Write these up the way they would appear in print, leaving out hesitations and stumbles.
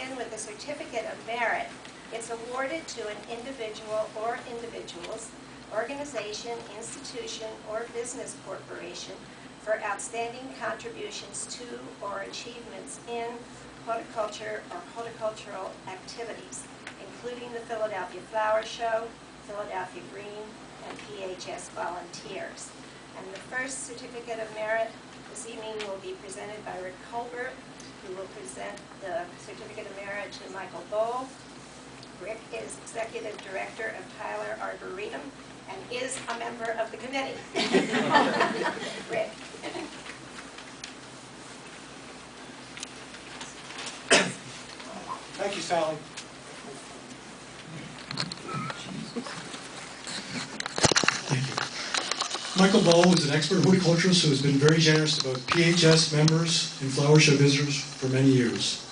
begin with the Certificate of Merit. It's awarded to an individual or individuals, organization, institution, or business corporation for outstanding contributions to or achievements in horticulture or horticultural activities, including the Philadelphia Flower Show, Philadelphia Green, and PHS volunteers. And the first Certificate of Merit this evening will be presented by Rick Colbert, who will present the Certificate of Merit to Michael Bowell. Rick is Executive Director of Tyler Arboretum and is a member of the committee. Rick. Thank you, Sally. Thank you. Michael Bowell is an expert horticulturist who has been very generous to both PHS members and flower show visitors for many years.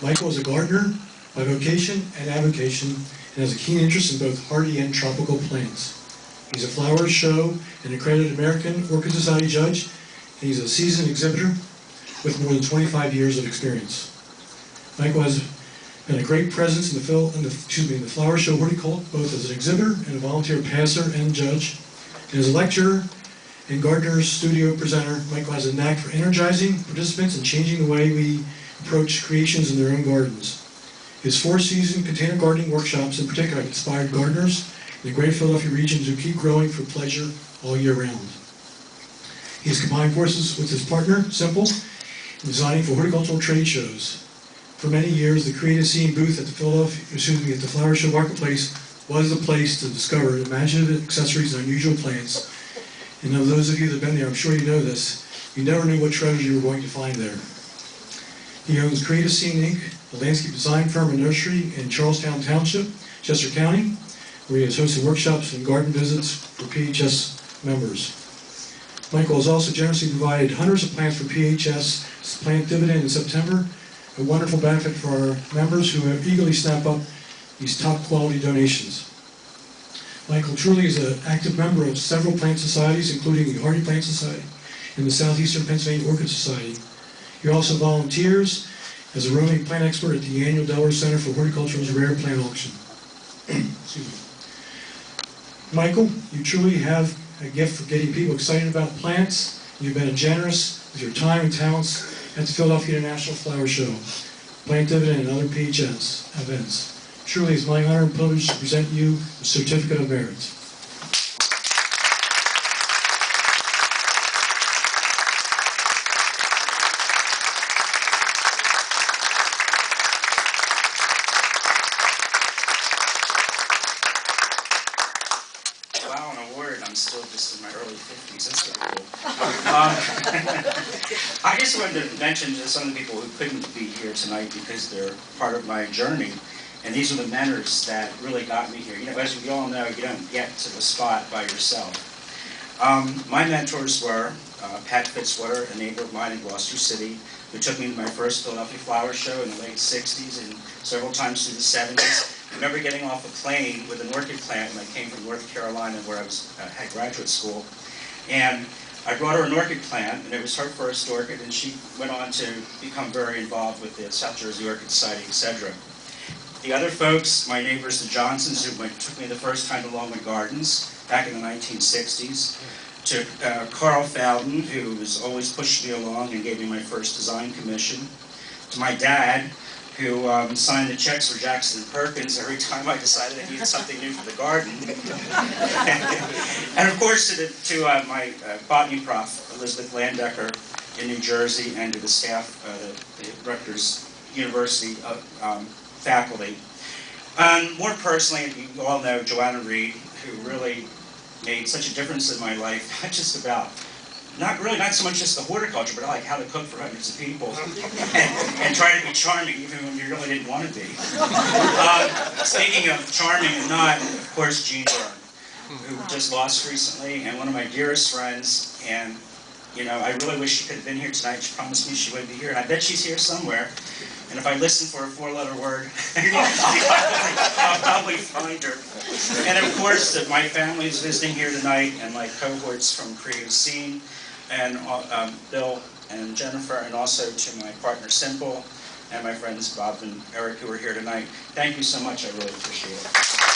Michael is a gardener by vocation and avocation and has a keen interest in both hardy and tropical plants. He's a flower show and accredited American Orchid Society judge, and he's a seasoned exhibitor with more than 25 years of experience. Michael has been a great presence in the flower show horticulture, both as an exhibitor and a volunteer passer and judge. And as a lecturer and gardener's studio presenter, Michael has a knack for energizing participants and changing the way we approach creations in their own gardens. His four-season container gardening workshops in particular have inspired gardeners in the greater Philadelphia region to keep growing for pleasure all year round. He has combined forces with his partner, Simple, in designing for horticultural trade shows. For many years, the Creative Scene booth at the Flower Show Marketplace was the place to discover imaginative accessories and unusual plants. And of those of you that have been there, I'm sure you know this, you never knew what treasure you were going to find there. He owns Creative Scene Inc., a landscape design firm and nursery in Charlestown Township, Chester County, where he has hosted workshops and garden visits for PHS members. Michael has also generously provided hundreds of plants for PHS plant dividend in September, a wonderful benefit for our members who have eagerly snap up these top quality donations. Michael truly is an active member of several plant societies, including the Hardy Plant Society and the Southeastern Pennsylvania Orchid Society. He also volunteers as a roving plant expert at the annual Delaware Center for Horticulture's Rare Plant Auction. Excuse me. Michael, you truly have a gift for getting people excited about plants. You've been generous with your time and talents at the Philadelphia International Flower Show, Plant Dividend, and other PHS events. Truly, it's my honor and privilege to present you the Certificate of Merit. Wow, an award. I'm still just in my early 50s. That's pretty cool. I just wanted to mention to some of the people who couldn't be here tonight because they're part of my journey. And these are the mentors that really got me here. You know, as we all know, you don't get to the spot by yourself. My mentors were Pat Fitzwater, a neighbor of mine in Gloucester City, who took me to my first Philadelphia Flower Show in the late 60s and several times through the 70s. I remember getting off a plane with an orchid plant when I came from North Carolina, where I had graduate school. And I brought her an orchid plant, and it was her first orchid, and she went on to become very involved with the South Jersey Orchid Society, etc. The other folks, my neighbors, the Johnsons, who took me the first time to Longwood Gardens back in the 1960s, to Carl Fowden, who was always pushed me along and gave me my first design commission, to my dad, who signed the checks for Jackson & Perkins every time I decided I needed something new for the garden. And of course to my botany prof, Elizabeth Landecker in New Jersey, and to the staff, the Rutgers University faculty. More personally, you all know Joanna Reed, who really made such a difference in my life, not so much just the horticulture, but like how to cook for hundreds of people and try to be charming even when you really didn't want to be. Speaking of charming and not, of course, Jean Byrne, who just lost recently, and one of my dearest friends, and you know, I really wish she could have been here tonight. She promised me she would be here, and I bet she's here somewhere. And if I listen for a four-letter word, I'll probably find her. And of course, my family is visiting here tonight, and my cohorts from Creative Scene, and Bill and Jennifer, and also to my partner Simple, and my friends Bob and Eric who are here tonight. Thank you so much. I really appreciate it.